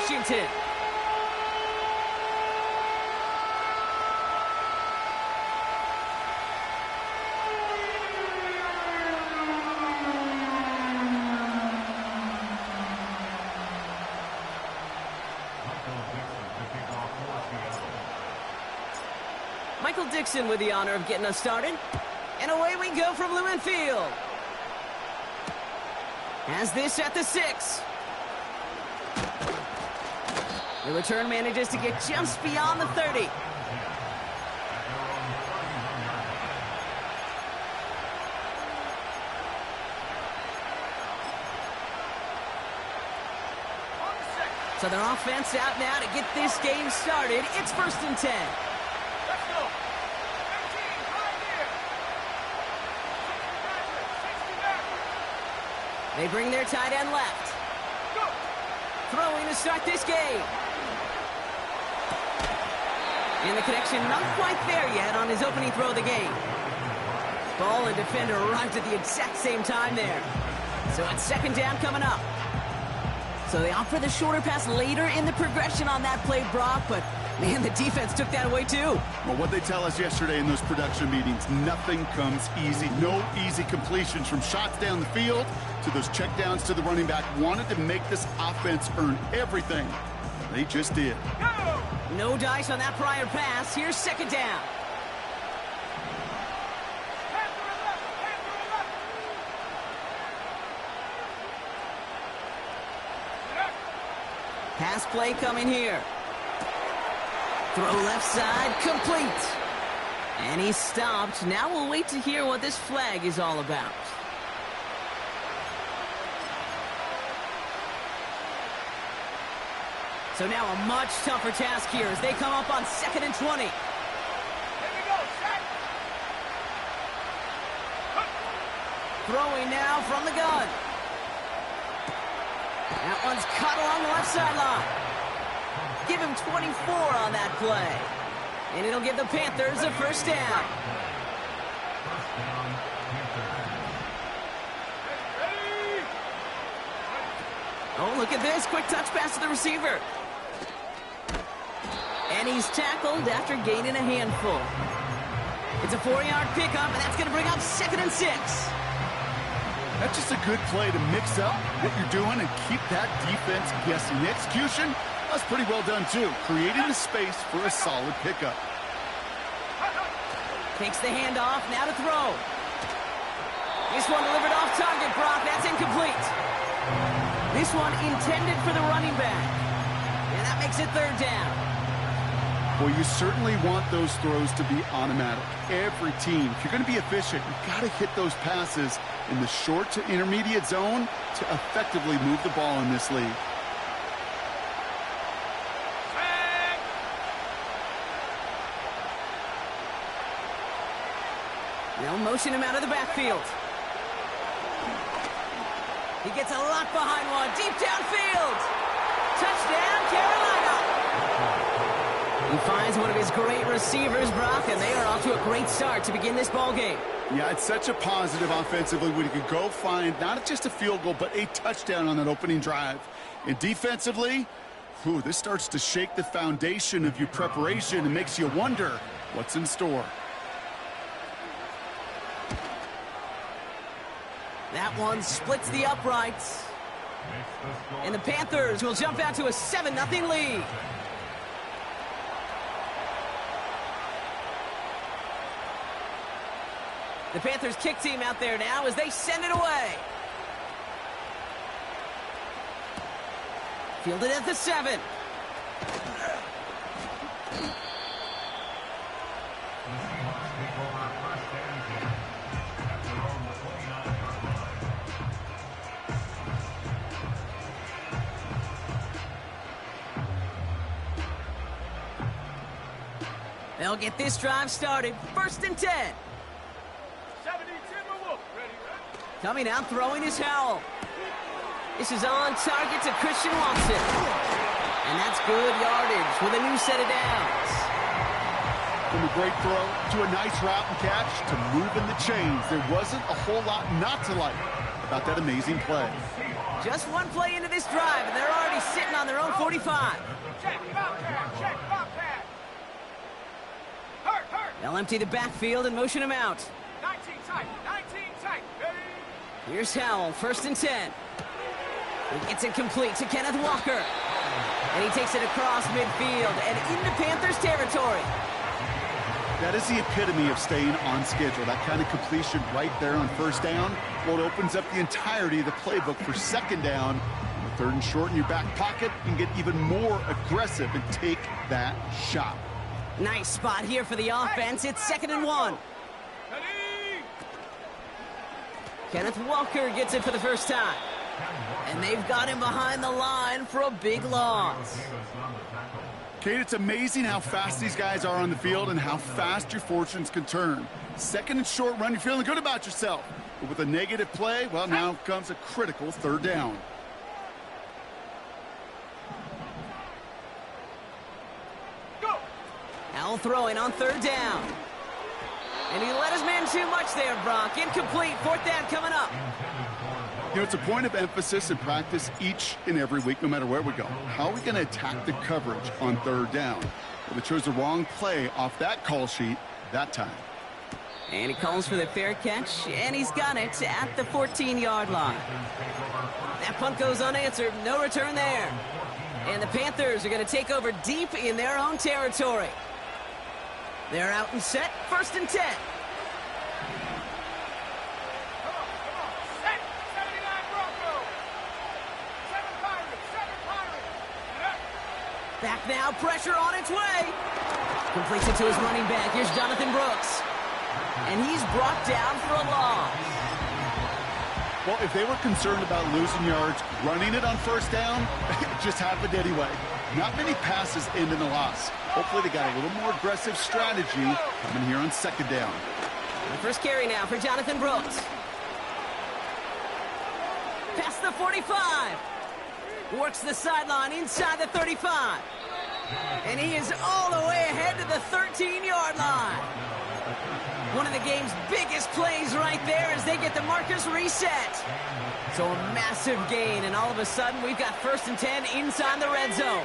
Washington. Michael Dixon with the honor of getting us started. And away we go from Lumen Field. Has this at the 6. The return manages to get just beyond the 30. So their offense out now to get this game started. It's 1st and 10. Let's go. 15, right here. 60 back. They bring their tight end left. Go. Throwing to start this game. And the connection not quite there yet on his opening throw of the game. Ball and defender arrived at the exact same time there. So it's 2nd down coming up. So they opt for the shorter pass later in the progression on that play, Brock, but man, the defense took that away too. Well, what they tell us yesterday in those production meetings, nothing comes easy. No easy completions from shots down the field to those checkdowns to the running back. Wanted to make this offense earn everything. They just did. Go. No dice on that prior pass. Here's 2nd down. Pass play coming here. Throw left side, complete. And he's stopped. Now we'll wait to hear what this flag is all about. So now a much tougher task here as they come up on 2nd and 20. Here we go, set. Throwing now from the gun. That one's cut along the left sideline. Give him 24 on that play. And it'll give the Panthers a 1st down. Ready. Oh, look at this. Quick touch pass to the receiver. And he's tackled after gaining a handful. It's a 4-yard pickup, and that's going to bring up 2nd and 6. That's just a good play to mix up what you're doing and keep that defense guessing. The execution, that's pretty well done too. Creating the space for a solid pickup. Takes the handoff, now to throw. This one delivered off target, Brock. That's incomplete. This one intended for the running back. And that makes it 3rd down. Well, you certainly want those throws to be automatic. Every team, if you're going to be efficient, you've got to hit those passes in the short to intermediate zone to effectively move the ball in this league. They'll motion him out of the backfield. He gets a lot behind one, deep downfield. Touchdown, Carolina. He finds one of his great receivers, Brock, and they are off to a great start to begin this ball game. Yeah, it's such a positive offensively when you can go find not just a field goal, but a touchdown on that opening drive. And defensively, this starts to shake the foundation of your preparation and makes you wonder what's in store. That one splits the uprights. And the Panthers will jump out to a 7-0 lead. The Panthers kick team out there now as they send it away. Fielded at the 7. They'll get this drive started. 1st and 10. 70, Timberwolf. Ready. Coming out, throwing his Howell. This is on target to Christian Watson. And that's good yardage with a new set of downs. From a great throw to a nice route and catch to moving the chains. There wasn't a whole lot not to like about that amazing play. Just one play into this drive, and they're already sitting on their own 45. Check, Bobcat, check, Bobcat. Hurt, hurt. They'll empty the backfield and motion him out. 19 tight, 19 tight. Ready? Here's Howell, 1st and 10. He gets it complete to Kenneth Walker. And he takes it across midfield and into Panthers territory. That is the epitome of staying on schedule. That kind of completion right there on 1st down. Well, it opens up the entirety of the playbook for 2nd down. On 3rd and short in your back pocket, you can get even more aggressive and take that shot. Nice spot here for the offense. It's 2nd and 1. Ready? Kenneth Walker gets it for the first time. And they've got him behind the line for a big loss. Kate, it's amazing how fast these guys are on the field and how fast your fortunes can turn. 2nd and short run, you're feeling good about yourself. But with a negative play, well, now comes a critical 3rd down. Go! Howell throwing on 3rd down. And he let his man too much there, Brock. Incomplete. 4th down coming up. You know, it's a point of emphasis in practice each and every week, no matter where we go. How are we going to attack the coverage on 3rd down? Well, they chose the wrong play off that call sheet that time. And he calls for the fair catch, and he's got it at the 14-yard line. That punt goes unanswered. No return there. And the Panthers are going to take over deep in their own territory. They're out and set. 1st and 10. Set! 79 Broncos! 7 Pirates, 7 Pirates! Back now, pressure on its way. Completes it to his running back. Here's Jonathan Brooks. And he's brought down for a loss. Well, if they were concerned about losing yards, running it on 1st down, it just happened anyway. Not many passes end in a loss. Hopefully they got a little more aggressive strategy coming here on 2nd down. The first carry now for Jonathan Brooks. Past the 45. Works the sideline inside the 35. And he is all the way ahead to the 13-yard line. One of the game's biggest plays right there as they get the markers reset. So a massive gain, and all of a sudden we've got 1st and 10 inside the red zone.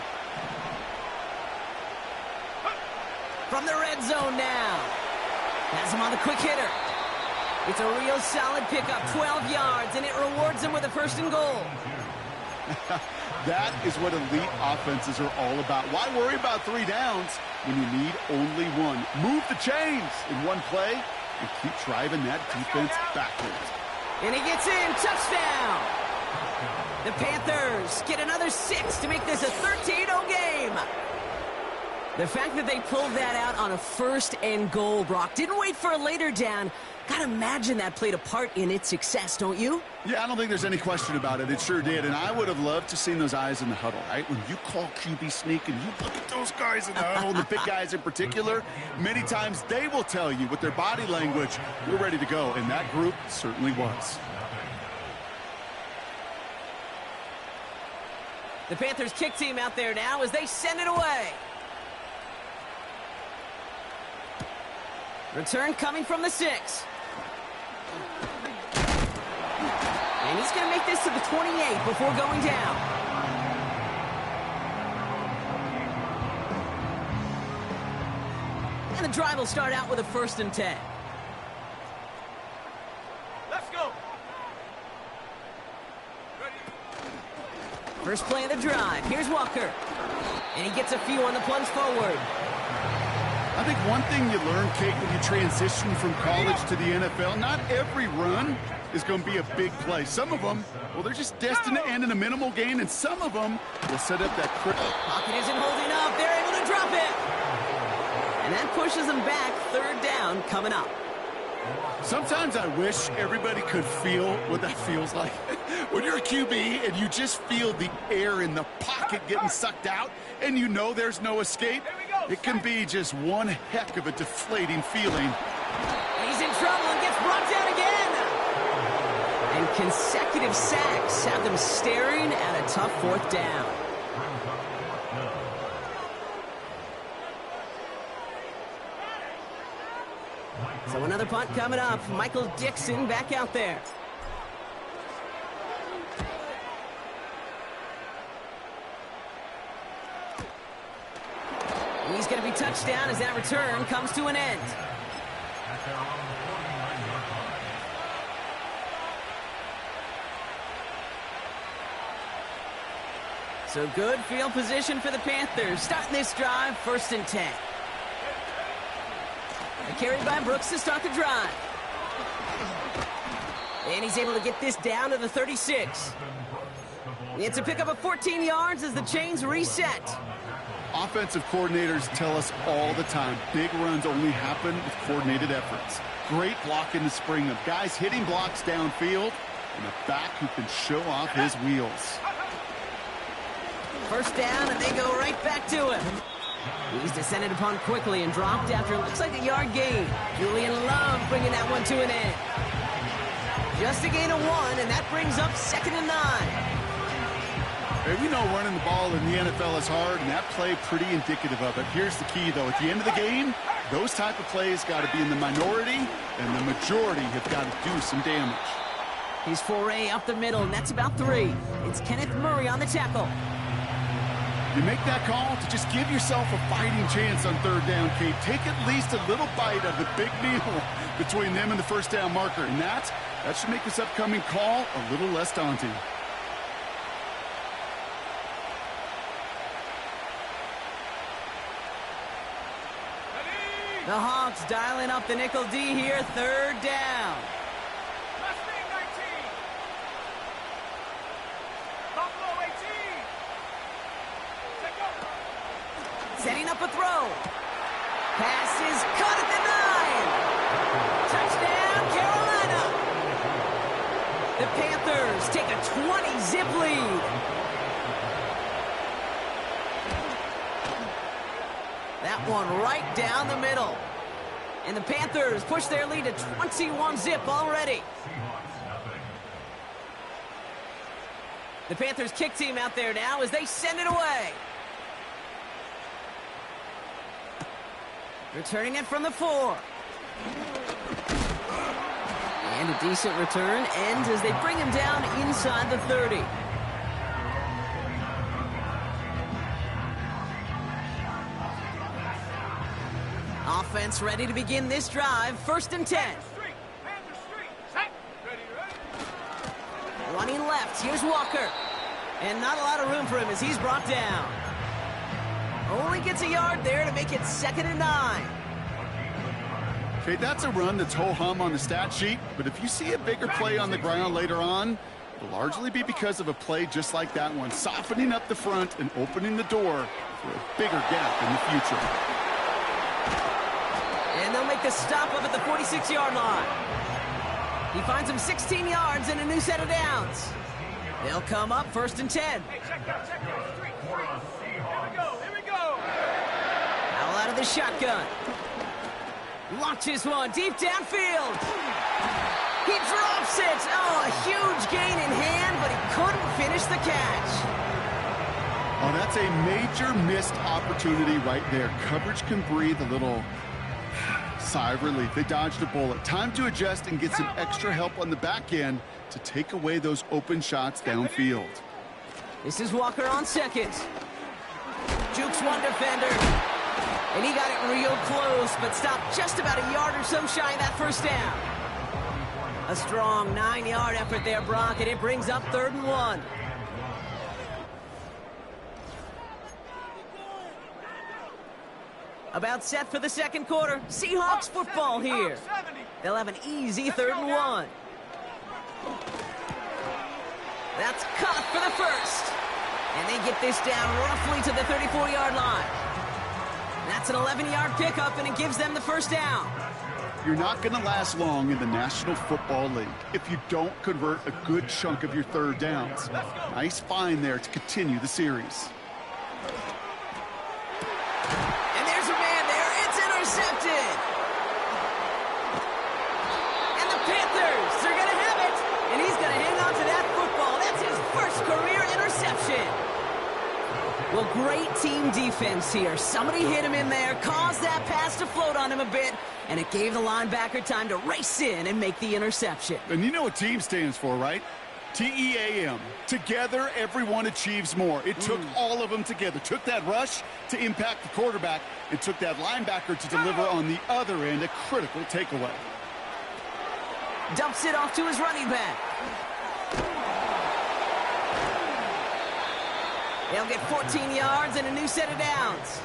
From the red zone now. Has him on the quick hitter. It's a real solid pickup, 12 yards, and it rewards him with a 1st and goal. That is what elite offenses are all about. Why worry about 3 downs when you need only one? Move the chains in one play and keep driving that defense backwards. And he gets in, touchdown! The Panthers get another 6 to make this a 13-0 game. The fact that they pulled that out on a 1st and goal, Brock, didn't wait for a later down. Gotta imagine that played a part in its success, don't you? Yeah, I don't think there's any question about it. It sure did. And I would have loved to seen those eyes in the huddle, right? When you call QB sneak and you look at those guys in the huddle, and the big guys in particular, many times they will tell you with their body language, we're ready to go. And that group certainly was. The Panthers kick team out there now as they send it away. Return coming from the 6. And he's going to make this to the 28 before going down. And the drive will start out with a 1st and 10. Let's go! First play of the drive. Here's Walker. And he gets a few on the plunge forward. I think one thing you learn, Kate, when you transition from college to the NFL, not every run is going to be a big play. Some of them, well, they're just destined to end in a minimal gain, and some of them will set up that critical. Pocket isn't holding up. They're able to drop it. And that pushes them back. 3rd down coming up. Sometimes I wish everybody could feel what that feels like. When you're a QB and you just feel the air in the pocket getting sucked out and you know there's no escape, it can be just one heck of a deflating feeling. He's in trouble and gets brought down again. And consecutive sacks have them staring at a tough 4th down. So another punt coming up. Michael Dixon back out there. He's going to be touched down as that return comes to an end. So good field position for the Panthers. Starting this drive, 1st and 10. A carry by Brooks to start the drive. And he's able to get this down to the 36. It's a pickup of 14 yards as the chains reset. Offensive coordinators tell us all the time, big runs only happen with coordinated efforts. Great block in the spring of guys hitting blocks downfield and a back who can show off his wheels. 1st down, and they go right back to him. He's descended upon quickly and dropped after it looks like a yard gain. Julian Love bringing that one to an end. Just a gain of 1, and that brings up 2nd and 9. Hey, we know running the ball in the NFL is hard, and that play pretty indicative of it. Here's the key, though. At the end of the game, those type of plays got to be in the minority, and the majority have got to do some damage. His foray up the middle, and that's about 3. It's Kenneth Murray on the tackle. You make that call to just give yourself a fighting chance on 3rd down, Kate. Take at least a little bite of the big meal between them and the 1st down marker, and that should make this upcoming call a little less daunting. The Hawks dialing up the nickel D here, 3rd down. Setting up a throw. Pass is caught at the 9. Touchdown, Carolina. The Panthers take a 20-zip lead. That one right down the middle. And the Panthers push their lead to 21-zip already. The Panthers kick team out there now as they send it away. Returning it from the 4. And a decent return ends as they bring him down inside the 30. Offense ready to begin this drive. 1st and 10. Running left. Here's Walker. And not a lot of room for him as he's brought down. Only gets a yard there to make it 2nd and 9. Okay, that's a run that's ho-hum on the stat sheet, but if you see a bigger play on the ground later on, it'll largely be because of a play just like that one, softening up the front and opening the door for a bigger gap in the future. And they'll make the stop up at the 46-yard line. He finds him 16 yards and a new set of downs. They'll come up 1st and 10. Hey, check that. Here we go. Powell out of the shotgun. Launches one deep downfield. He drops it. Oh, a huge gain in hand, but he couldn't finish the catch. Oh, that's a major missed opportunity right there. Coverage can breathe a little sigh of relief. They dodged a bullet. Time to adjust and get some extra help on the back end to take away those open shots downfield. This is Walker on 2nd. Jukes one defender. And he got it real close, but stopped just about a yard or so shy of that 1st down. A strong 9-yard effort there, Brock, and it brings up 3rd and 1. About set for the 2nd quarter. Seahawks football here. They'll have an easy 3rd and 1. That's caught for the 1st. And they get this down roughly to the 34-yard line. That's an 11-yard pickup, and it gives them the 1st down. You're not going to last long in the National Football League if you don't convert a good chunk of your 3rd downs. Nice find there to continue the series. And there's a man there. It's intercepted. And the Panthers, they're going to have it. And he's going to hang on to that football. That's his 1st career interception. Well, great team defense here. Somebody hit him in there, caused that pass to float on him a bit, and it gave the linebacker time to race in and make the interception. And you know what team stands for, right? T-E-A-M. Together, everyone achieves more. It took all of them together. Took that rush to impact the quarterback. It took that linebacker to deliver on the other end, a critical takeaway. Dumps it off to his running back. They'll get 14 yards and a new set of downs.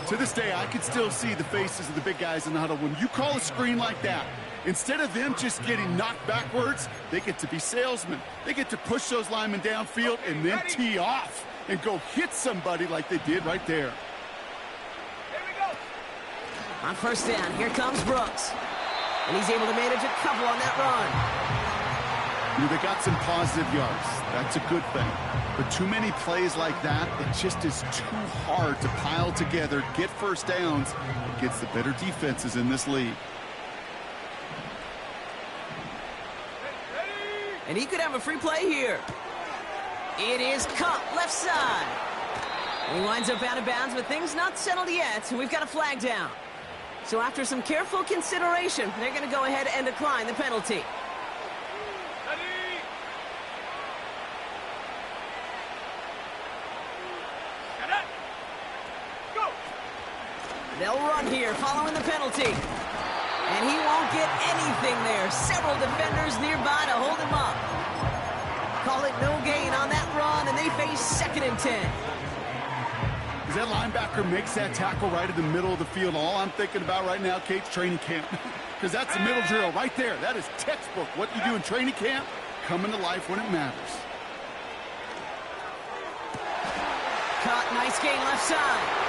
To this day, I can still see the faces of the big guys in the huddle. When you call a screen like that, instead of them just getting knocked backwards, they get to be salesmen. They get to push those linemen downfield and then tee off and go hit somebody like they did right there. Here we go. On first down, here comes Brooks. And he's able to manage a couple on that run. They got some positive yards. That's a good thing. But too many plays like that, it just is too hard to pile together, get first downs against the better defenses in this league. And he could have a free play here. It is caught left side. And he winds up out of bounds, but things not settled yet. So we've got a flag down. So after some careful consideration, they're going to go ahead and decline the penalty. They'll run here following the penalty. And he won't get anything there. Several defenders nearby to hold him up. Call it no gain on that run, and they face 2nd and 10. As that linebacker makes that tackle right in the middle of the field, all I'm thinking about right now, Kate's training camp. Because that's the middle drill right there. That is textbook. What you do in training camp, coming to life when it matters. Caught, nice gain left side.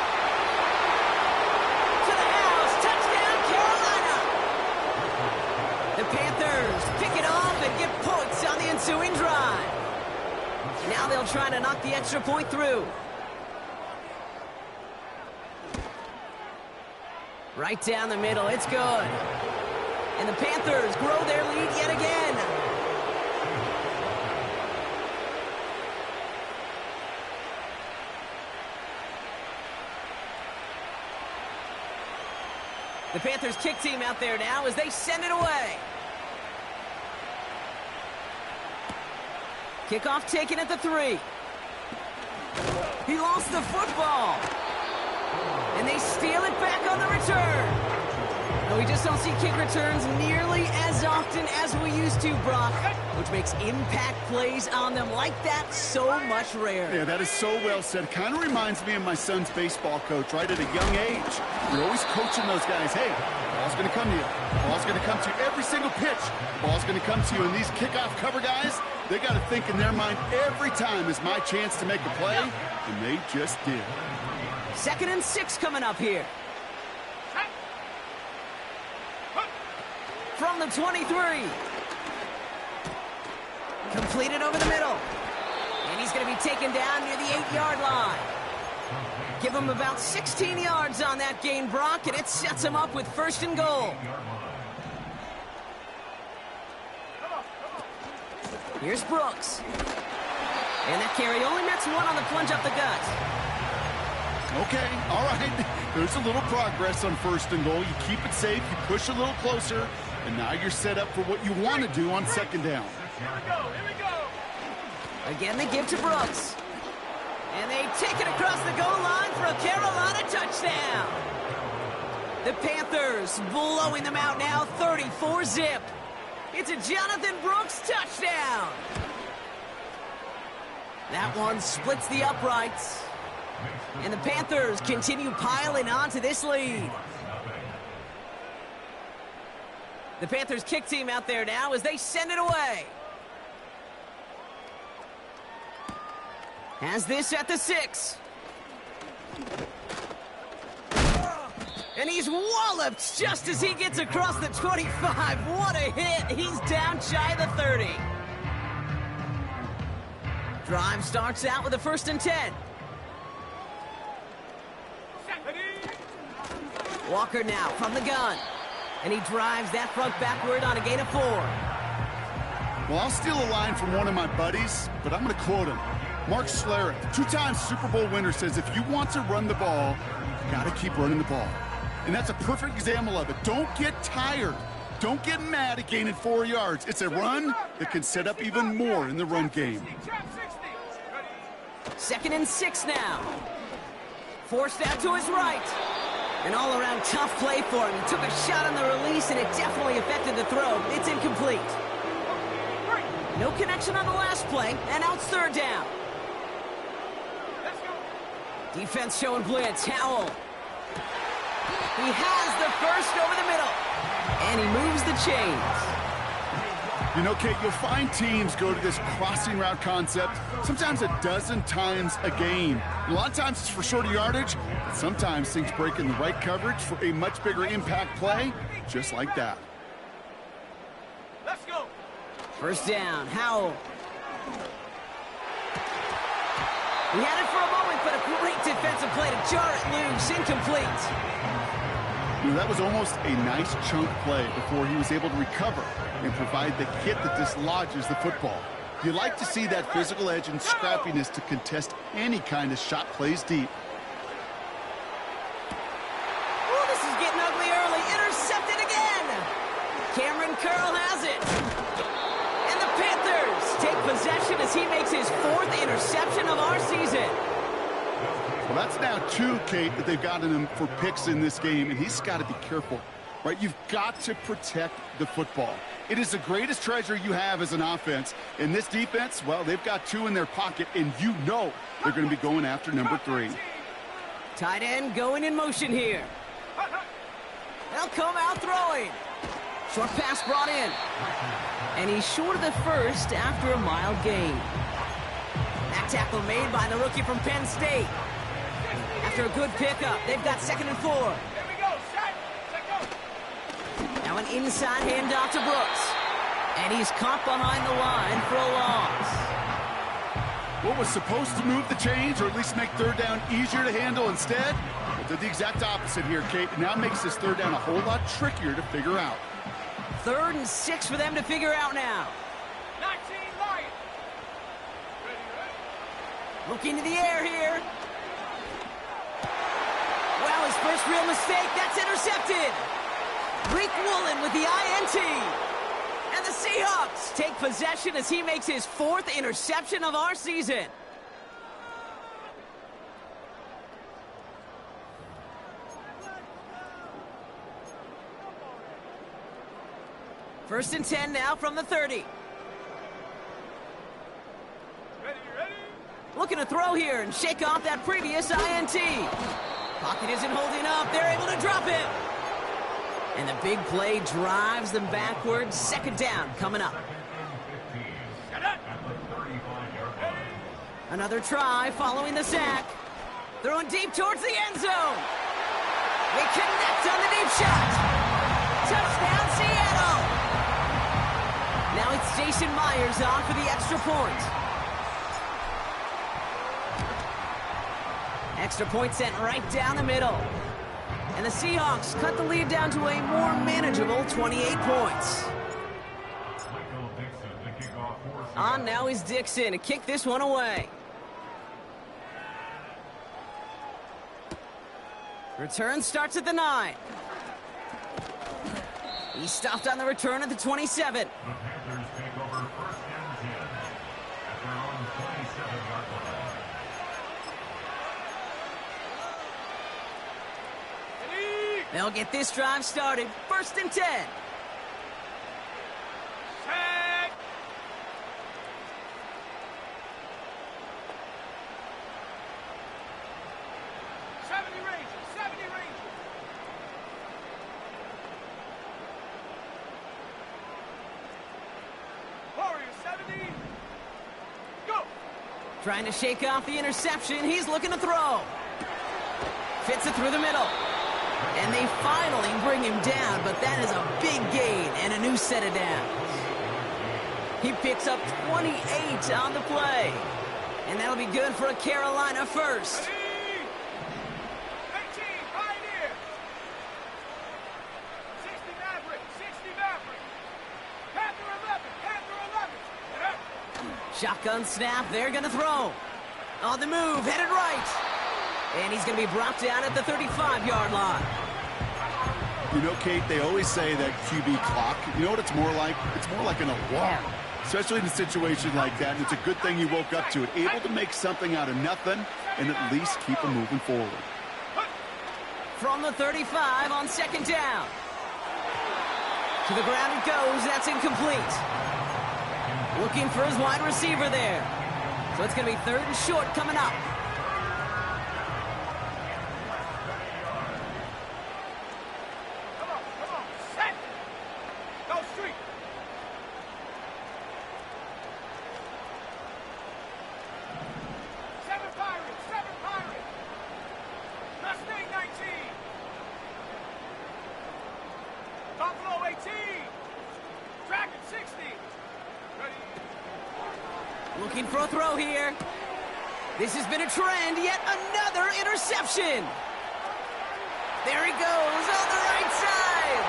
The Panthers pick it off and get points on the ensuing drive. Now they'll try to knock the extra point through. Right down the middle, it's good. And the Panthers grow their lead yet again. The Panthers kick team out there now as they send it away. Kickoff taken at the 3. He lost the football. And they steal it back on the return. And we just don't see kick returns nearly as often as we used to, Brock, which makes impact plays on them like that so much rarer. Yeah, that is so well said. Kind of reminds me of my son's baseball coach, right? At a young age, you're always coaching those guys. Hey, the ball's going to come to you. The ball's going to come to you every single pitch. The ball's going to come to you. And these kickoff cover guys, they got to think in their mind every time is my chance to make a play, and they just did. 2nd and 6 coming up here. From the 23. Completed over the middle. And he's going to be taken down near the 8-yard line. Give him about 16 yards on that gain, Brock, and it sets him up with 1st and goal. Here's Brooks. And that carry only nets 1 on the plunge up the gut. Okay, all right. There's a little progress on 1st and goal. You keep it safe, you push a little closer, and now you're set up for what you want to do on 2nd down. Here we go. Here we go. Again, they give to Brooks. And they take it across the goal line for a Carolina touchdown. The Panthers blowing them out now, 34-zip. It's a Jonathan Brooks touchdown. That one splits the uprights. And the Panthers continue piling on to this lead. The Panthers kick team out there now as they send it away. Has this at the 6. And he's walloped just as he gets across the 25. What a hit. He's down shy of the 30. Drive starts out with a 1st and 10. Walker now from the gun. And he drives that front backward on a gain of 4. Well, I'll steal a line from one of my buddies, but I'm going to quote him. Mark Schlereth, 2-time Super Bowl winner, says if you want to run the ball, you got to keep running the ball. And that's a perfect example of it. Don't get tired. don't get mad at gaining 4 yards. It's a run that can set up even more in the run game. 2nd and 6 now. Forced out to his right. An all-around tough play for him. He took a shot on the release, and it definitely affected the throw. It's incomplete. No connection on the last play, and now it's 3rd down. Defense showing blitz. Howell. He has the first over the middle. And he moves the chains. You know, Kate, you'll find teams go to this crossing route concept sometimes a dozen times a game. A lot of times it's for shorter yardage, but sometimes things break in the right coverage for a much bigger impact play, just like that. Let's go. 1st down. Howell. He had it for a moment, but a great defensive play to jar it loose. Incomplete. You know, that was almost a nice chunk play before he was able to recover and provide the hit that dislodges the football. You like to see that physical edge and scrappiness to contest any kind of shot plays deep. Oh, this is getting ugly early. Intercepted again. Cameron Curl has it. And the Panthers take possession as he makes his 4th interception of our season. Well, that's now 2, Kate, that they've gotten him for picks in this game, and he's got to be careful, right? You've got to protect the football. It is the greatest treasure you have as an offense. In this defense, well, they've got 2 in their pocket, and you know they're going to be going after number 3. Tight end going in motion here. They'll come out throwing. Short pass brought in. And he's short of the first after a mild gain. That tackle made by the rookie from Penn State. After a good pickup, they've got 2nd and 4. Here we go. Set go. Now an inside handoff to Brooks. And he's caught behind the line for a loss. What was supposed to move the chains, or at least make 3rd down easier to handle instead, well, did the exact opposite here, Kate. It now makes this 3rd down a whole lot trickier to figure out. 3rd and 6 for them to figure out now. 19 Lions. Looking to the air here. Wow, his first real mistake. That's intercepted. Reek Woolen with the INT. And the Seahawks take possession as he makes his 4th interception of our season. First and 10 now from the 30. Ready. Looking to throw here and shake off that previous INT. Pocket isn't holding up. They're able to drop him. And the big play drives them backwards. 2nd down coming up. Another try following the sack. Throwing deep towards the end zone. They connect on the deep shot. Touchdown, Seattle. Now it's Jason Myers on for the extra point. Extra point sent right down the middle. And the Seahawks cut the lead down to a more manageable 28 points. On now is Dixon to kick this one away. Return starts at the 9. He stopped on the return at the 27. They'll get this drive started. 1st and 10. Set. 70 Rangers. Warriors 70. Go. Trying to shake off the interception. He's looking to throw. Fits it through the middle. And they finally bring him down, but that is a big gain and a new set of downs. He picks up 28 on the play. And that'll be good for a Carolina first. 18 Pioneer. 60 Maverick. Panther 11. Shotgun snap. They're going to throw. On the move, headed right. And he's going to be brought down at the 35-yard line. You know, Kate, they always say that QB clock, you know what it's more like? It's more like an alarm, especially in a situation like that. And it's a good thing you woke up to it, able to make something out of nothing and at least keep them moving forward. From the 35 on second down. To the ground it goes. That's incomplete. Looking for his wide receiver there. So it's going to be third and short coming up. Come on, set. Go street. Seven Pirates. Mustang 19. Buffalo 18. Dragon 60. Ready. Looking for a throw here. This has been a trend. Yet another interception. There he goes on the right side.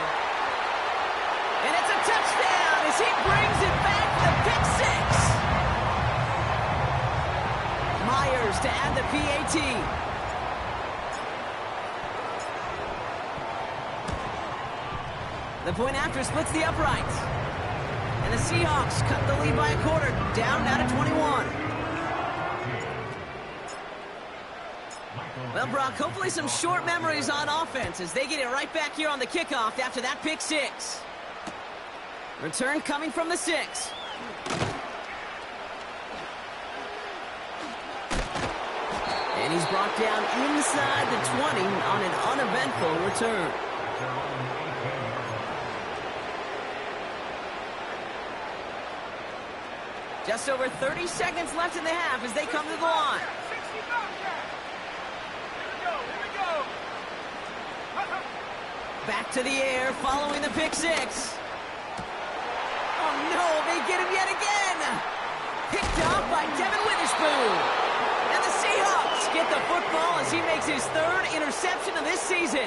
And it's a touchdown as he brings it back, the pick six. Myers to add the PAT. The point after splits the uprights. And the Seahawks cut the lead by a quarter, down now to 21. Well, Brock, hopefully some short memories on offense as they get it right back here on the kickoff after that pick six. Return coming from the 6. And he's brought down inside the 20 on an uneventful return. Just over 30 seconds left in the half as they come to the line. 60 Bobcat. Here we go. Back to the air following the pick six. Oh no, they get him yet again. Picked off by Devin Witherspoon. And the Seahawks get the football as he makes his third interception of this season.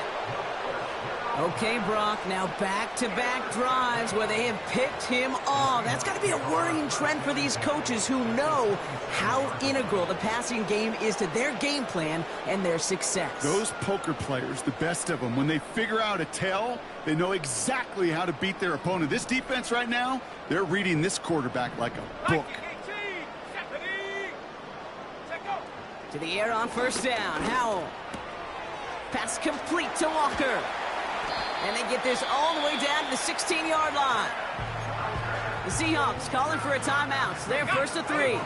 Okay, Brock, now back-to-back drives where they have picked him off. That's got to be a worrying trend for these coaches who know how integral the passing game is to their game plan and their success. Those poker players, the best of them, when they figure out a tell, they know exactly how to beat their opponent. This defense right now, they're reading this quarterback like a book. 19, Stephanie. Set go. To the air on first down. Howell. Pass complete to Walker. And they get this all the way down to the 16-yard line. The Seahawks calling for a timeout. So they're first to 3.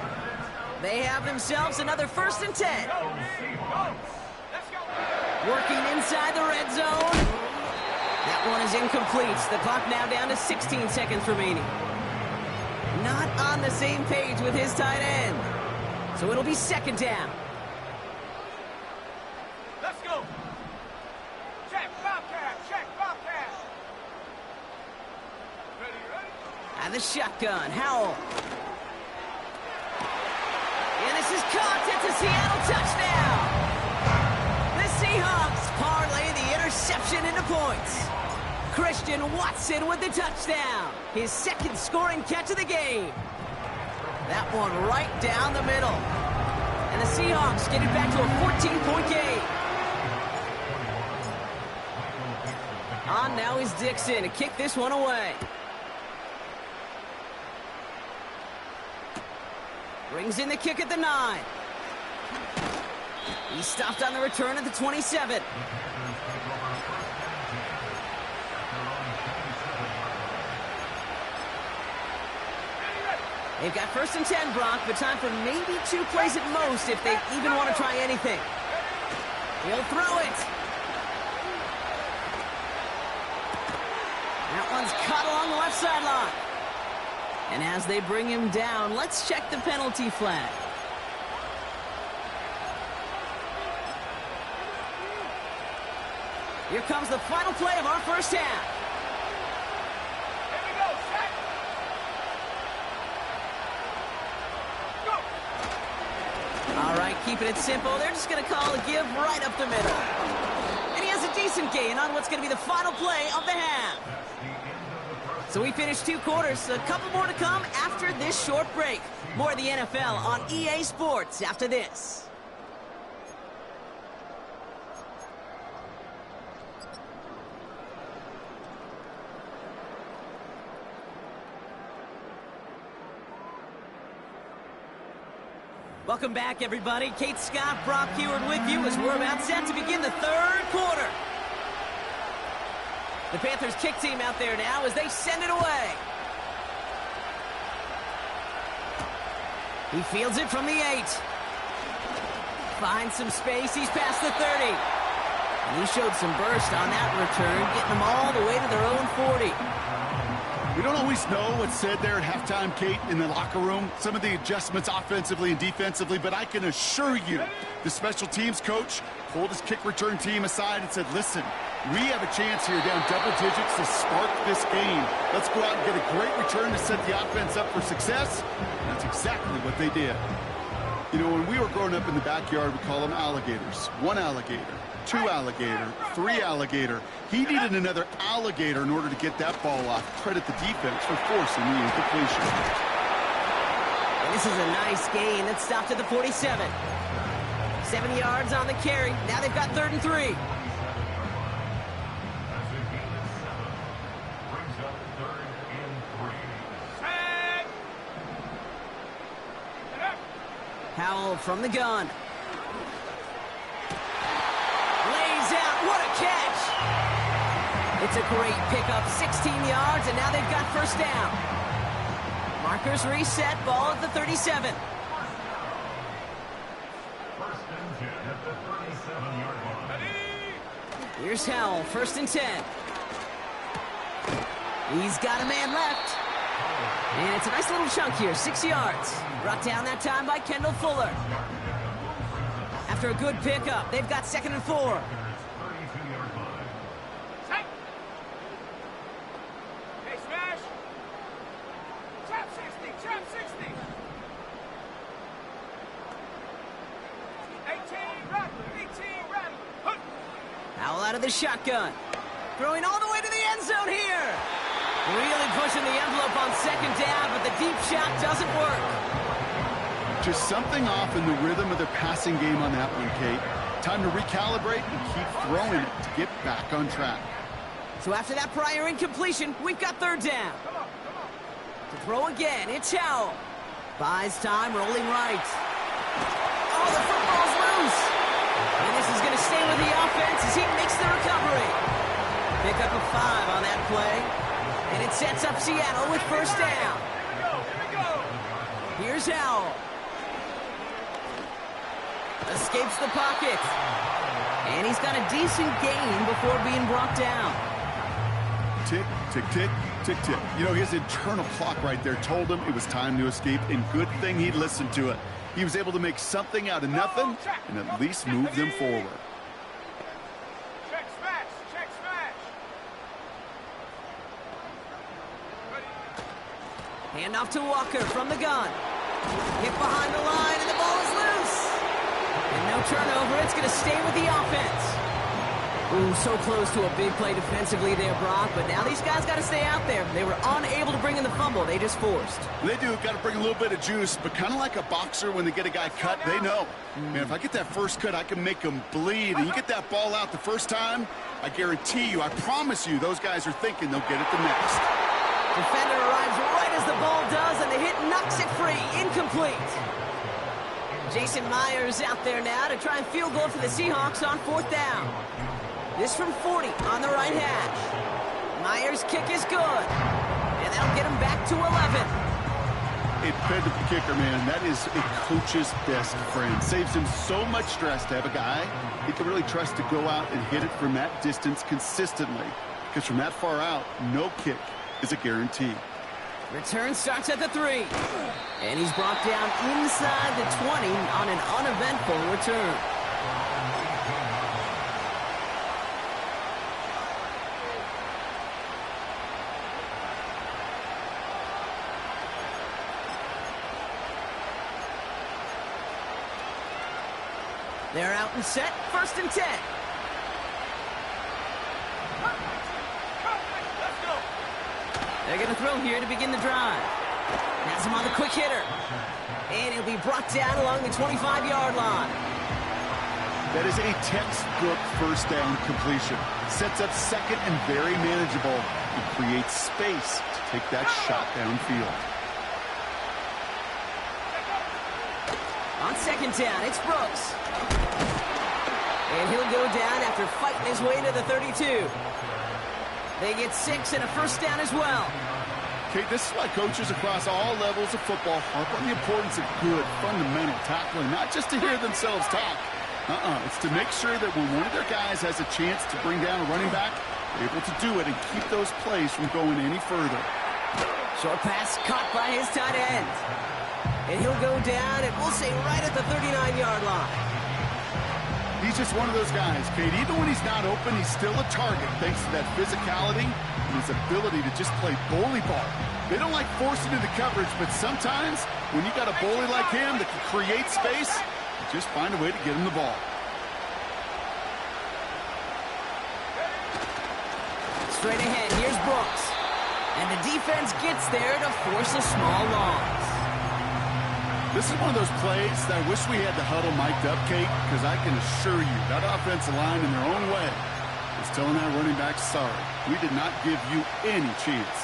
They have themselves another 1st and 10. Working inside the red zone. That one is incomplete. The clock now down to 16 seconds remaining. Not on the same page with his tight end. So it'll be second down. Let's go. Check Bobcat. Ready. And the shotgun. Howell. And this is caught. It's a Seattle touchdown. The Seahawks parlay the interception into points. Christian Watson with the touchdown. His second scoring catch of the game. That one right down the middle. And the Seahawks get it back to a 14-point game. On now is Dixon to kick this one away. Brings in the kick at the 9. He stopped on the return at the 27. They've got 1st and 10, Brock, but time for maybe 2 plays at most if they even want to try anything. He'll throw it. That one's caught along the left sideline. And as they bring him down, let's check the penalty flag. Here comes the final play of our first half. Here we go. Set. Go. All right, keeping it simple. They're just going to call a give right up the middle. And he has a decent gain on what's going to be the final play of the half. So we finished 2 quarters. A couple more to come after this short break. More of the NFL on EA Sports after this. Welcome back, everybody. Kate Scott, Brock Heward with you as we're about set to begin the third quarter. The Panthers kick team out there now as they send it away. He fields it from the 8. Finds some space. He's past the 30. And he showed some burst on that return, getting them all the way to their own 40. We don't always know what's said there at halftime, Kate, in the locker room. Some of the adjustments offensively and defensively, but I can assure you the special teams coach pulled his kick return team aside and said, listen, we have a chance here down double digits to spark this game. Let's go out and get a great return to set the offense up for success. And that's exactly what they did. You know, when we were growing up in the backyard, we call them alligators. 1 alligator, 2 alligator, 3 alligator. He needed another alligator in order to get that ball off. Credit the defense for forcing the incompletion. And this is a nice gain. It stopped at the 47. 7 yards on the carry. Now they've got 3rd and 3. Howell from the gun. Lays out. What a catch. It's a great pickup. 16 yards, and now they've got first down. Markers reset. Ball at the 37. First and 10 at the 37-yard line. Here's Howell. 1st and 10. He's got a man left. And it's a nice little chunk here, 6 yards. Brought down that time by Kendall Fuller. After a good pickup, they've got 2nd and 4. Hey, smash. Trap 60, trap 60. 18, rattle. Howell out of the shotgun. Throwing all the way to the end zone here. Really pushing the envelope on 2nd down, but the deep shot doesn't work. Just something off in the rhythm of their passing game on that one, Kate. Time to recalibrate and keep throwing it to get back on track. So after that prior incompletion, we've got 3rd down. To throw again, it's Howell. Buys time, rolling right. Oh, the football's loose. And this is going to stay with the offense as he makes the recovery. Pick up a 5 on that play. And it sets up Seattle with first down. Here's Howell. Escapes the pocket. And he's got a decent gain before being brought down. Tick, tick, tick, tick, tick. You know, his internal clock right there told him it was time to escape, and good thing he listened to it. He was able to make something out of nothing and at least move them forward. Check smash. Hand off to Walker from the gun. Hit behind the line, and the ball is loose. And no turnover. It's going to stay with the offense. Ooh, so close to a big play defensively there, Brock. But now these guys got to stay out there. They were unable to bring in the fumble. They just forced. They do. Got to bring a little bit of juice. But kind of like a boxer when they get a guy cut, they know. Man, if I get that first cut, I can make them bleed. And you get that ball out the first time, I guarantee you, I promise you, those guys are thinking they'll get it the next. Defender arrives right as the ball does, and the hit knocks it free. Incomplete. Jason Myers out there now to try and field goal for the Seahawks on 4th down. This from 40 on the right hash. Myers' kick is good, and that'll get him back to 11. A dependable kicker, man. That is a coach's best friend. Saves him so much stress to have a guy he can really trust to go out and hit it from that distance consistently. Because from that far out, no kick is a guarantee. Return starts at the 3. And he's brought down inside the 20 on an uneventful return. They're out and set. 1st and 10. They're going to throw here to begin the drive. Has him on the quick hitter. And he'll be brought down along the 25-yard line. That is a textbook first down completion. Sets up 2nd and very manageable. It creates space to take that shot downfield. On second down, it's Brooks. And he'll go down after fighting his way into the 32. They get 6 and a first down as well. Okay, this is why coaches across all levels of football harp on the importance of good, fundamental tackling, not just to hear themselves talk. It's to make sure that when one of their guys has a chance to bring down a running back, they're able to do it and keep those plays from going any further. Short pass caught by his tight end. And he'll go down, and we'll say right at the 39-yard line. He's just one of those guys, Kate. Even when he's not open, he's still a target thanks to that physicality and his ability to just play bully ball. They don't like forcing into coverage, but sometimes when you got a bully like him that can create space, you just find a way to get him the ball. Straight ahead, here's Brooks. And the defense gets there to force a small loss. This is one of those plays that I wish we had the huddle mic'd up, Kate, because I can assure you that offensive line in their own way is telling that running back, sorry, we did not give you any chance.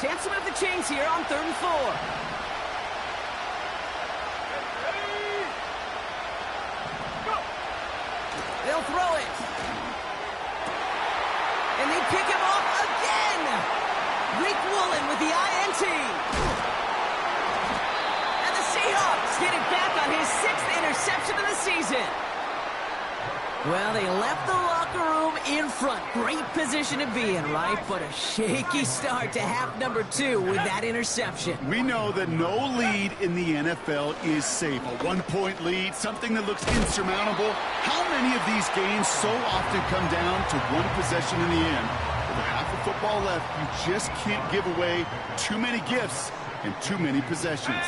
Chance to move the chains here on 3rd and 4. They'll throw it. And they pick him off again. Rick Woolen with the INT. And the Seahawks get it back on his 6th interception of the season. Well, they left the locker room in front. Great position to be in, right? But a shaky start to half number 2 with that interception. We know that no lead in the NFL is safe. A 1-point lead, something that looks insurmountable. How many of these games so often come down to one possession in the end? With half of football left, you just can't give away too many gifts and too many possessions.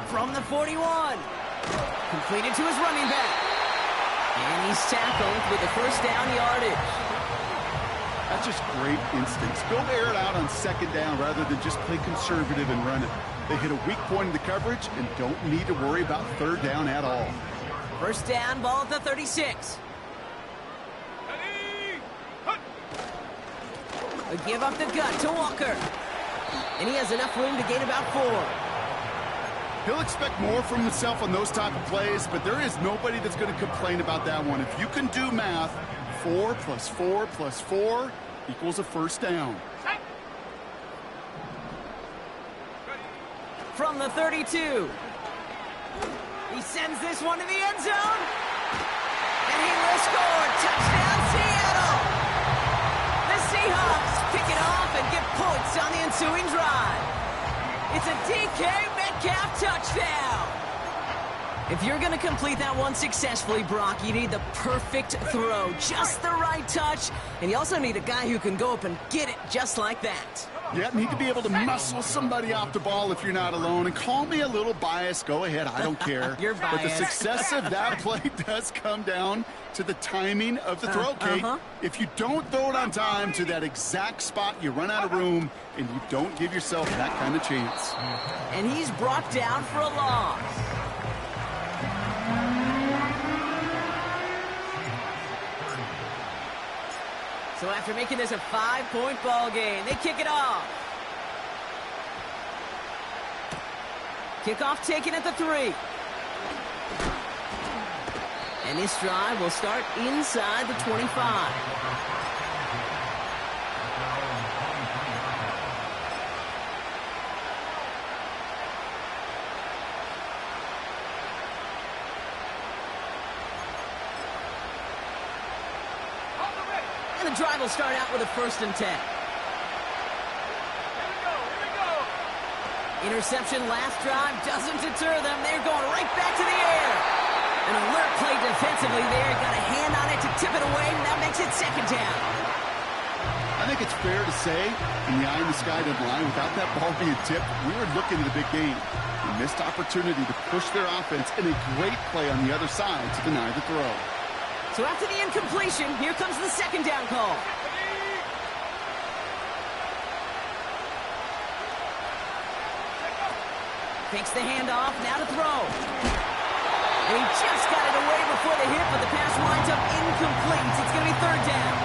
From the 41. Completed to his running back. And he's tackled with the first down yardage. That's just great instincts. Go air it out on 2nd down rather than just play conservative and run it. They hit a weak point in the coverage and don't need to worry about 3rd down at all. First down, ball at the 36. A give up the gut to Walker. And he has enough room to gain about 4. He'll expect more from himself on those type of plays, but there is nobody that's going to complain about that one. If you can do math, 4 plus 4 plus 4 equals a first down. From the 32. He sends this one to the end zone. And he will score. Touchdown, Seattle. The Seahawks pick it off and get points on the ensuing drive. It's a DK Metcalf touchdown. If you're going to complete that one successfully, Brock, you need the perfect throw, just the right touch, and you also need a guy who can go up and get it just like that. Yeah, need to be able to muscle somebody off the ball if you're not alone. And call me a little biased. Go ahead. I don't care. You're biased. But the success of that play does come down to the timing of the throw, Kate. If you don't throw it on time to that exact spot, you run out of room, and you don't give yourself that kind of chance. And he's brought down for a loss. So after making this a 5-point ball game, they kick it off. Kickoff taken at the 3. And this drive will start inside the 25. And the drive will start out with a 1st and 10. Interception last drive doesn't deter them. They're going right back to the air. An alert play defensively there. Got a hand on it to tip it away, and that makes it 2nd down. I think it's fair to say, in the eye in the sky line, without that ball being tipped, we were looking at a big game. A missed opportunity to push their offense, and a great play on the other side to deny the throw. So after the incompletion, here comes the 2nd down call. Takes the handoff, now to throw. And he just got it away before the hit, but the pass winds up incomplete. It's going to be 3rd down.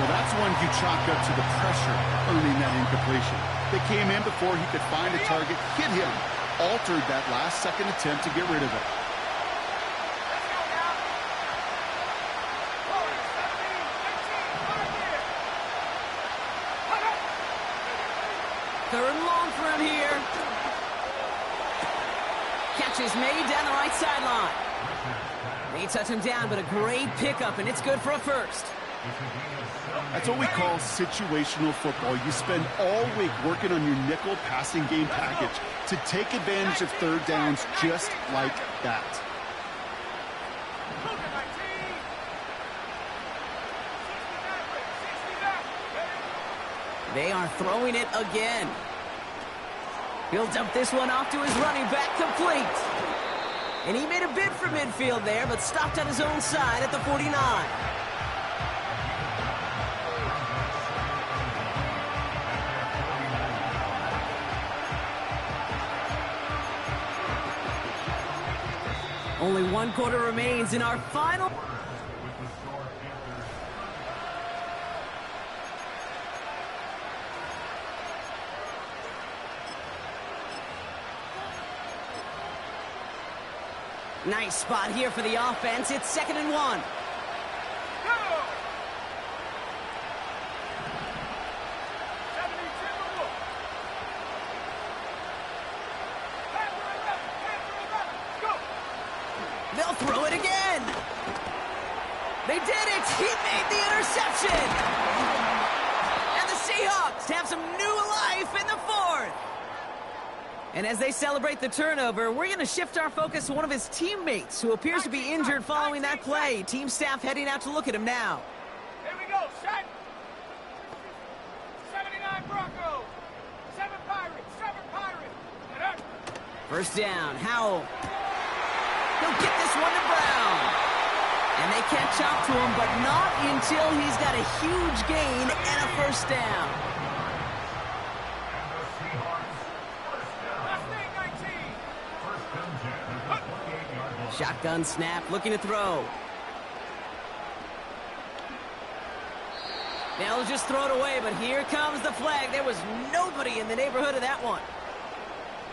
Well, that's one you chalk up to the pressure earning that incompletion. They came in before he could find a target, hit him, altered that last-second attempt to get rid of it. Let's go now. 17, 18, 5 here. Third and long for him here. Catch is made down the right sideline. They touch him down, but a great pickup, and it's good for a first. That's what we call situational football. You spend all week working on your nickel passing game package to take advantage of third downs just like that. Look at my team. 60 They are throwing it again. He'll dump this one off to his running back, complete. And he made a bid for midfield there, but stopped on his own side at the 49. Only one quarter remains in our final. Nice spot here for the offense. It's 2nd and 1. Go! They'll throw it again. They did it. He made the interception. And the Seahawks have some new life in the 4th. And as they celebrate the turnover, we're going to shift our focus to one of his teammates who appears to be injured following that play. Team staff heading out to look at him now. Here we go, set. 79 Broncos. 7 Pirates. 7 Pirates. Get up. First down. Howell. He'll get this one to Brown. And they catch up to him, but not until he's got a huge gain and a first down. Last thing, 19. Shotgun snap, looking to throw. They'll just throw it away, but here comes the flag. There was nobody in the neighborhood of that one.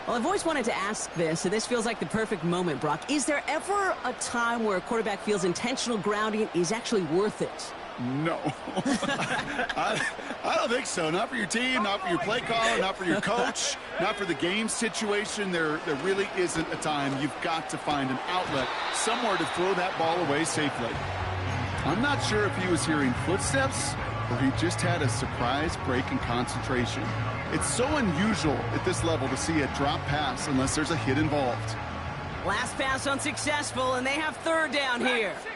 Well, I've always wanted to ask this, and this feels like the perfect moment, Brock. Is there ever a time where a quarterback feels intentional grounding is actually worth it? No. I don't think so. Not for your team, not for your play caller, not for your coach, not for the game situation. There really isn't a time. You've got to find an outlet, somewhere to throw that ball away safely. I'm not sure if he was hearing footsteps or he just had a surprise break in concentration. It's so unusual at this level to see a drop pass unless there's a hit involved. Last pass unsuccessful, and they have third down here. 60.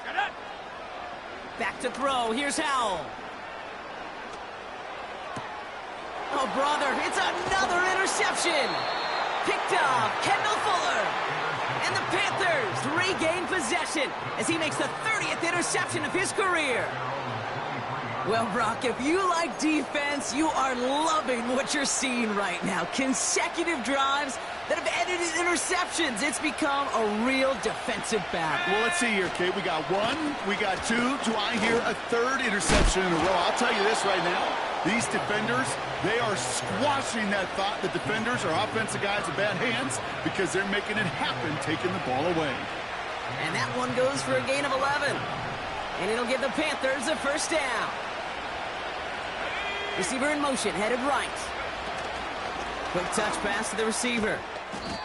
Get up. Back to throw. Here's Howell. Oh, brother, it's another interception. Picked off Kendall Fuller. And the Panthers regain possession as he makes the 30th interception of his career. Well, Brock, if you like defense, you are loving what you're seeing right now. Consecutive drives that have ended in interceptions. It's become a real defensive battle. Well, let's see here, Kate. We got one, we got two. Do I hear a third interception in a row? I'll tell you this right now. These defenders, they are squashing that thought the defenders are offensive guys with bad hands because they're making it happen, taking the ball away. And that one goes for a gain of 11. And it'll give the Panthers a first down. Receiver in motion, headed right. Quick touch pass to the receiver.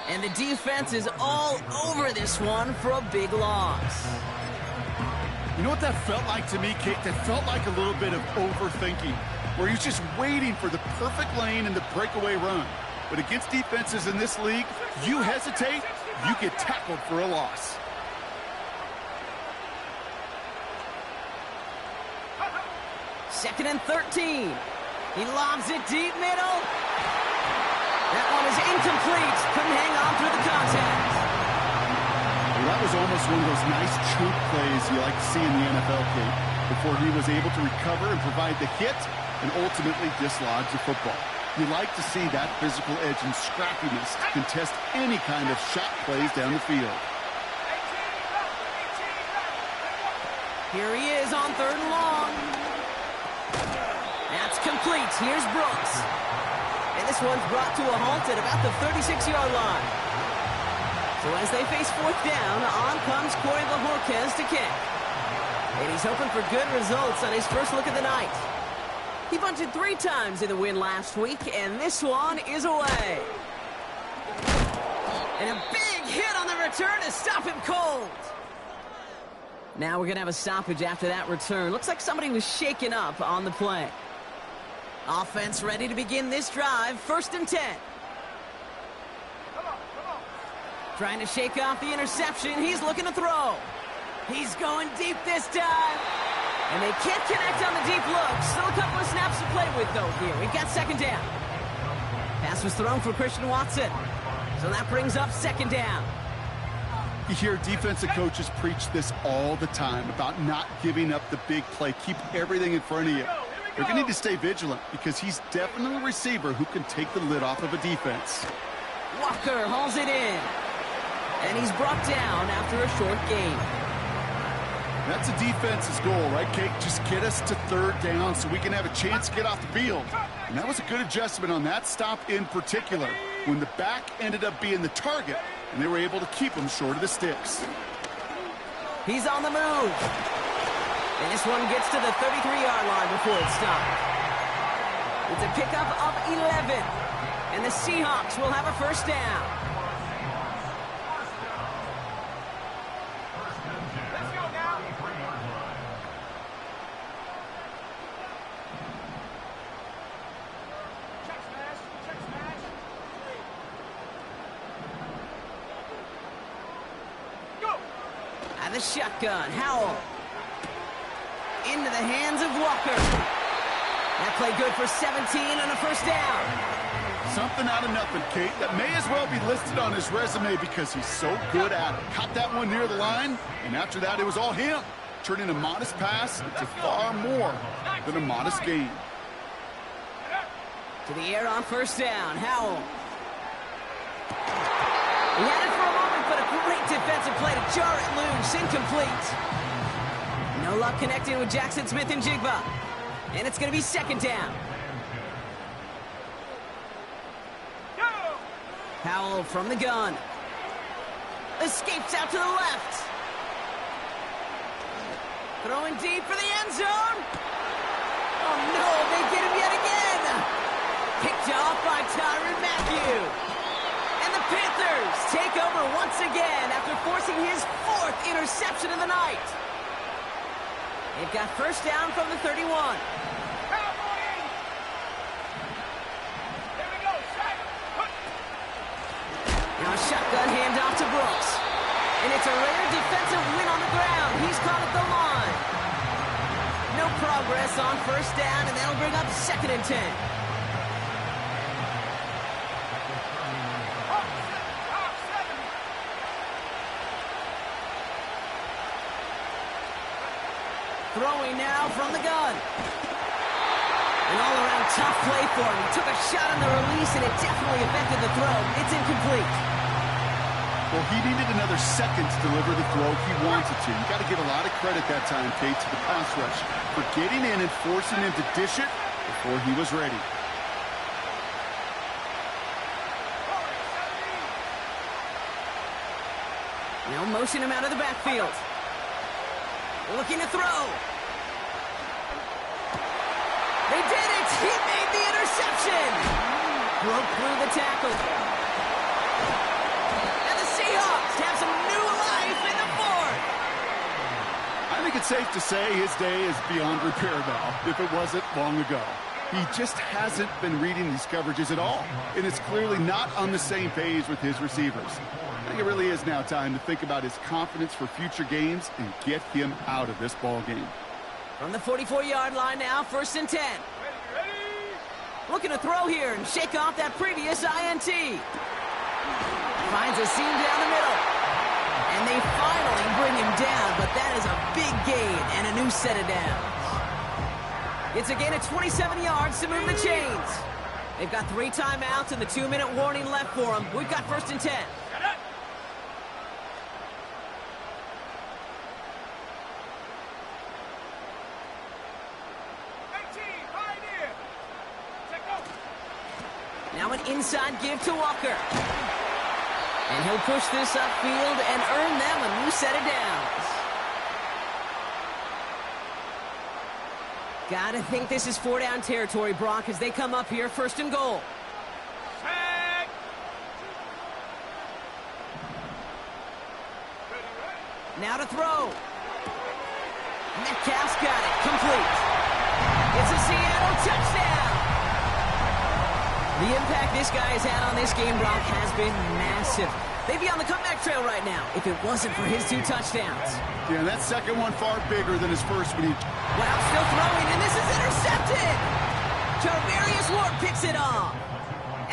And the defense is all over this one for a big loss. You know what that felt like to me, Kate? That felt like a little bit of overthinking, where he's just waiting for the perfect lane and the breakaway run. But against defenses in this league, you hesitate, you get tackled for a loss. Second and 13. He lobs it deep middle. That one is incomplete. Couldn't hang on through the contact. Well, that was almost one of those nice chunk plays you like to see in the NFL, Kate, before he was able to recover and provide the hit and ultimately dislodge the football. You like to see that physical edge and scrappiness to contest any kind of shot plays down the field. 18 left. Here he is on third and long. That's complete. Here's Brooks. And this one's brought to a halt at about the 36-yard line. So as they face fourth down, on comes Corey Bajorquez to kick. And he's hoping for good results on his first look of the night. He bunted 3 times in the win last week, and this one is away. And a big hit on the return to stop him cold. Now we're going to have a stoppage after that return. Looks like somebody was shaken up on the play. Offense ready to begin this drive. 1st and 10. Trying to shake off the interception. He's looking to throw. He's going deep this time. And they can't connect on the deep look. Still a couple of snaps to play with, though, here. We've got 2nd down. Pass was thrown for Christian Watson. So that brings up 2nd down. You hear defensive coaches preach this all the time about not giving up the big play. Keep everything in front of you. You're going to need to stay vigilant because he's definitely a receiver who can take the lid off of a defense. Walker hauls it in. And he's brought down after a short gain. That's a defense's goal, right, Kate? Just get us to 3rd down so we can have a chance to get off the field. And that was a good adjustment on that stop in particular, when the back ended up being the target, and they were able to keep him short of the sticks. He's on the move. And this one gets to the 33-yard line before it's stopped. It's a pickup of 11. And the Seahawks will have a 1st down. The shotgun, Howell. Into the hands of Walker. That play good for 17 on a 1st down. Something out of nothing, Kate. That may as well be listed on his resume because he's so good at it. Caught that one near the line, and after that, it was all him. Turning a modest pass into far more than a modest gain. To the air on 1st down, Howell. He had it for a moment, but a great defensive play to jar it loose. Incomplete. No luck connecting with Jackson Smith and Jigba. And it's going to be 2nd down. Howell from the gun. Escapes out to the left. Throwing deep for the end zone. Oh no, they get him yet again. Picked off by Tyrann Mathieu. And the Panthers take over once again after forcing his 4th interception of the night. They've got 1st down from the 31. Now a shotgun handoff to Brooks. And it's a rare defensive win on the ground. He's caught at the line. No progress on 1st down, and that'll bring up 2nd and 10. Throwing now from the gun. An all-around tough play for him. He took a shot on the release, and it definitely affected the throw. It's incomplete. Well, he needed another second to deliver the throw he wanted to. You got to give a lot of credit that time, Kate, to the pass rush for getting in and forcing him to dish it before he was ready. Now motion him out of the backfield. Looking to throw. They did it! He made the interception! Broke through the tackle. And the Seahawks have some new life in the 4th. I think it's safe to say his day is beyond repair now, if it wasn't long ago. He just hasn't been reading these coverages at all, and it's clearly not on the same page with his receivers. I think it really is now time to think about his confidence for future games and get him out of this ball game. From the 44-yard line now, 1st and 10. Looking to throw here and shake off that previous INT. Finds a seam down the middle. And they finally bring him down, but that is a big gain and a new set of downs. It's a gain of 27 yards to move the chains. They've got 3 timeouts and the 2-minute warning left for them. We've got 1st and 10. Now an inside give to Walker. And he'll push this upfield and earn them a new set of downs. Gotta think this is 4-down territory, Brock, as they come up here, 1st and goal. Set. Now to throw. Metcalf's got it. Complete. It's a Seattle touchdown. The impact this guy has had on this game, Brock, has been massive. They'd be on the comeback trail right now if it wasn't for his 2 touchdowns. Yeah, that second one far bigger than his first when he... Wow, still throwing, and this is intercepted. Charvarius Ward picks it off.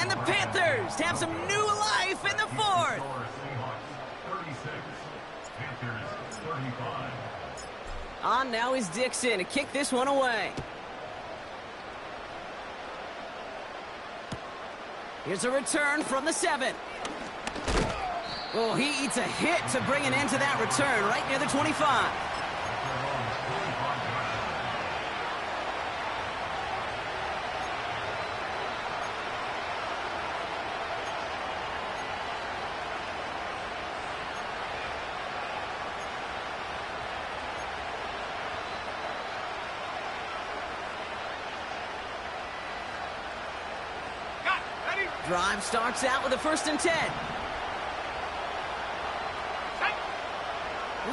And the Panthers have some new life in the 4th. 36. Panthers 35. On now is Dixon to kick this one away. Here's a return from the 7. Oh, he eats a hit to bring an end to that return right near the 25. Drive starts out with a 1st and 10.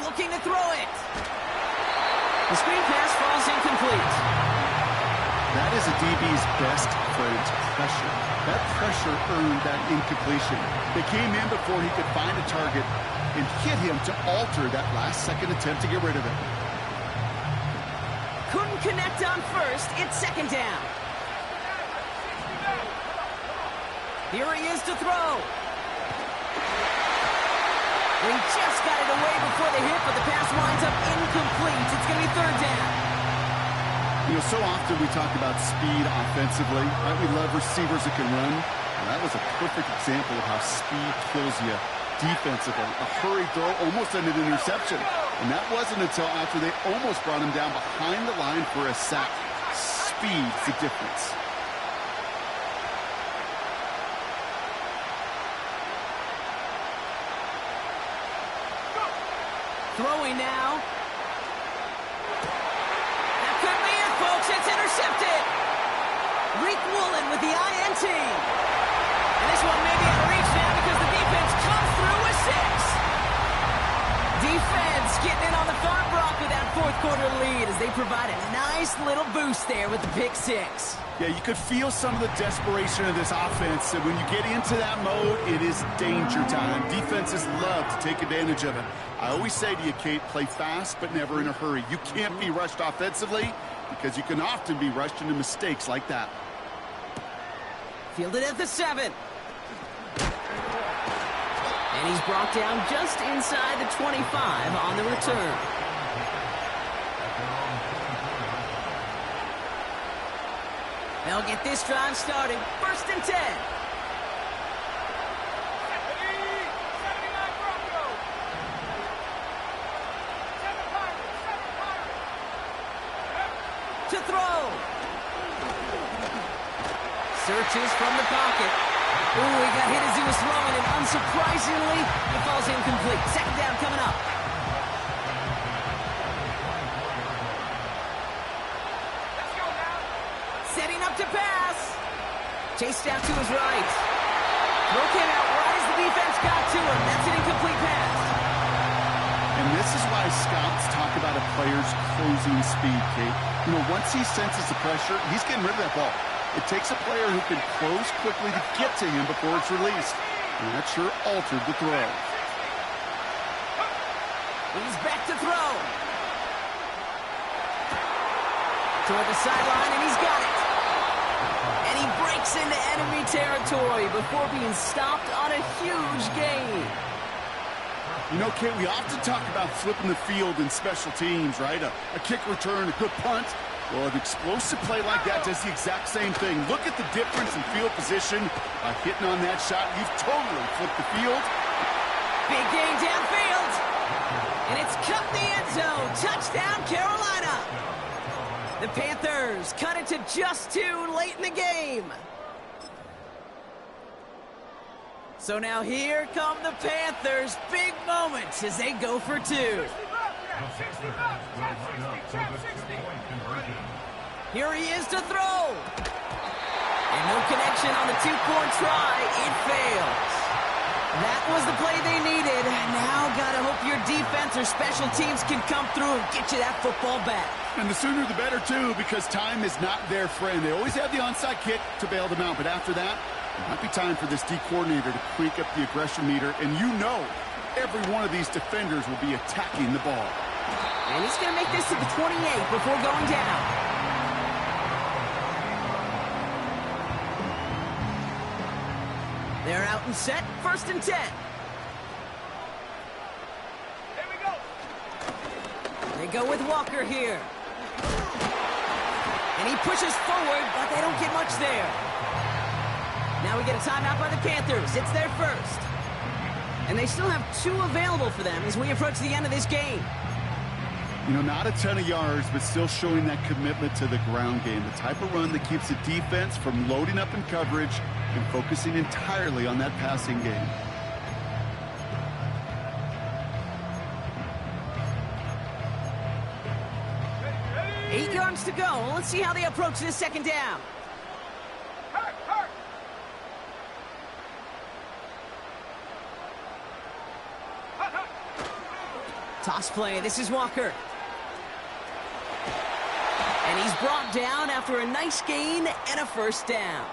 Looking to throw it. The screen pass falls incomplete. That is a DB's best friend, pressure. That pressure earned that incompletion. They came in before he could find a target and hit him to alter that last-second attempt to get rid of it. Couldn't connect on 1st. It's 2nd down. Here he is to throw. He just got it away before the hit, but the pass winds up incomplete. It's going to be 3rd down. You know, so often we talk about speed offensively, right? We love receivers that can run. Well, that was a perfect example of how speed kills you defensively. A hurried throw almost ended an interception. And that wasn't until after they almost brought him down behind the line for a sack. Speed's the difference. Throwing now. That could be it, folks. It's intercepted. Reek Woolen with the INT. And this one may be out of reach now because the defense comes through with 6. Defense getting in on the farm, Brock, with that 4th quarter lead as they provide a nice little boost there with the pick 6. Yeah, you could feel some of the desperation of this offense. And when you get into that mode, it is danger time. Defenses love to take advantage of it. I always say to you, Kate, play fast but never in a hurry. You can't be rushed offensively because you can often be rushed into mistakes like that. Fielded at the 7. And he's brought down just inside the 25 on the return. They'll get this drive started. 1st and 10. To throw. Searches from the pocket. Ooh, he got hit as he was throwing, and unsurprisingly, it falls incomplete. 2nd down coming up. Setting up to pass. Chased out to his right. Throw came out right as the defense got to him. That's an incomplete pass. And this is why scouts talk about a player's closing speed, Kate. You know, once he senses the pressure, he's getting rid of that ball. It takes a player who can close quickly to get to him before it's released. And that sure altered the throw. He's back to throw. Toward the sideline, and he's got it. And he breaks into enemy territory before being stopped on a huge gain. You know, Kate, we often talk about flipping the field in special teams, right? A kick return, a good punt. Well, an explosive play like that does the exact same thing. Look at the difference in field position. By hitting on that shot, you've totally flipped the field. Big gain downfield. And it's cut in the end zone. Touchdown, Carolina. The Panthers cut it to just 2 late in the game. So now here come the Panthers. Big moments as they go for 2. 60 bucks, 60 bucks, 10, 60, 10, 60. Here he is to throw. And no connection on the 2-point try. It fails. That was the play they needed. Now gotta hope your defense or special teams can come through and get you that football back. And the sooner the better, too, because time is not their friend. They always have the onside kick to bail them out, but after that, it might be time for this D coordinator to crank up the aggression meter, and you know every one of these defenders will be attacking the ball. And he's going to make this to the 28 before going down. They're out and set, 1st and 10. Here we go. They go with Walker here. And he pushes forward, but they don't get much there. Now we get a timeout by the Panthers. It's their first. And they still have 2 available for them as we approach the end of this game. You know, not a ton of yards, but still showing that commitment to the ground game. The type of run that keeps the defense from loading up in coverage and focusing entirely on that passing game. Ready? 8 yards to go. Let's see how they approach this 2nd down. Hurt, hurt. Hut, hut. Toss play. This is Walker. And he's brought down after a nice gain and a 1st down.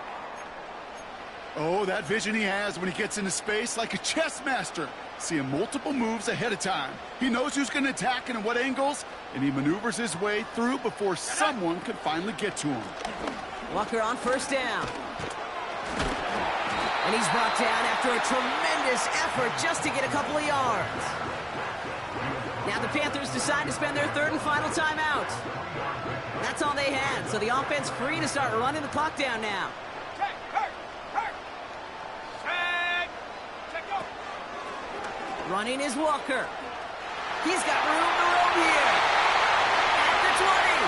Oh, that vision he has when he gets into space, like a chess master, seeing multiple moves ahead of time. He knows who's going to attack and in what angles, and he maneuvers his way through before someone could finally get to him. Walker on 1st down. And he's brought down after a tremendous effort just to get a couple of yards. Now the Panthers decide to spend their 3rd and final timeout. That's all they had, so the offense free to start running the clock down now. Check, hurt, hurt. Check. Check, go. Running is Walker. He's got room to roam here. At the 20.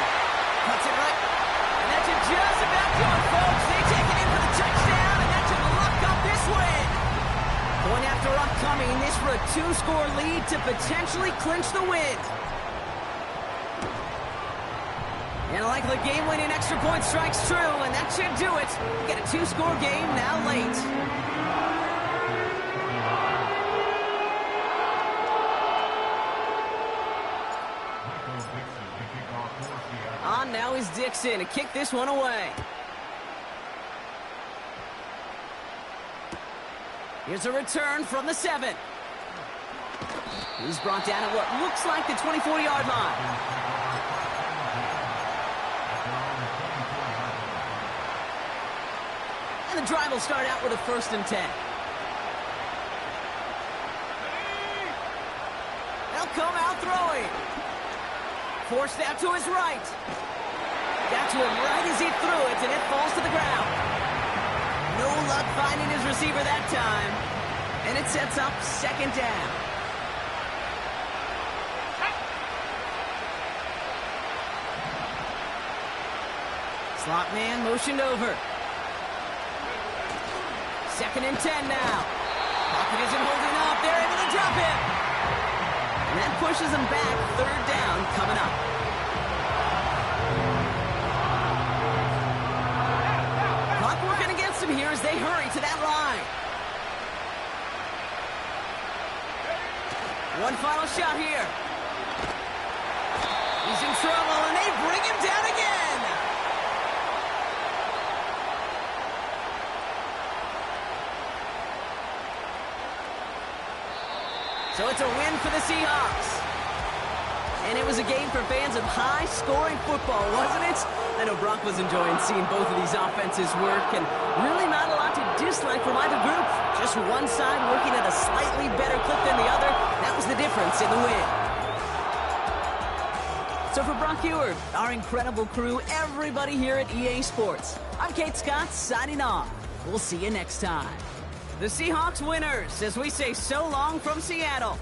Cuts it right. And that should just about do it, folks. They take it in for the touchdown, and that should lock up this win. Point after upcoming, this for a 2-score lead to potentially clinch the win. And like the game-winning extra point strikes true, and that should do it. We get a 2-score game now late. On now is Dixon to kick this one away. Here's a return from the 7. He's brought down at what looks like the 24-yard line. And the drive will start out with a 1st and 10. They'll come out throwing. Forced out to his right. Got to him right as he threw it, and it falls to the ground. No luck finding his receiver that time. And it sets up 2nd down. Slot man motioned over. 2nd and 10 now. Pocket isn't holding up. They're able to drop him. And that pushes him back. 3rd down coming up. Clock working against him here as they hurry to that line. One final shot here. He's in trouble, and they bring him down again. So it's a win for the Seahawks. And it was a game for fans of high-scoring football, wasn't it? I know Brock was enjoying seeing both of these offenses work, and really not a lot to dislike from either group. Just one side working at a slightly better clip than the other. That was the difference in the win. So for Brock Eward, our incredible crew, everybody here at EA Sports, I'm Kate Scott signing off. We'll see you next time. The Seahawks winners, as we say so long from Seattle.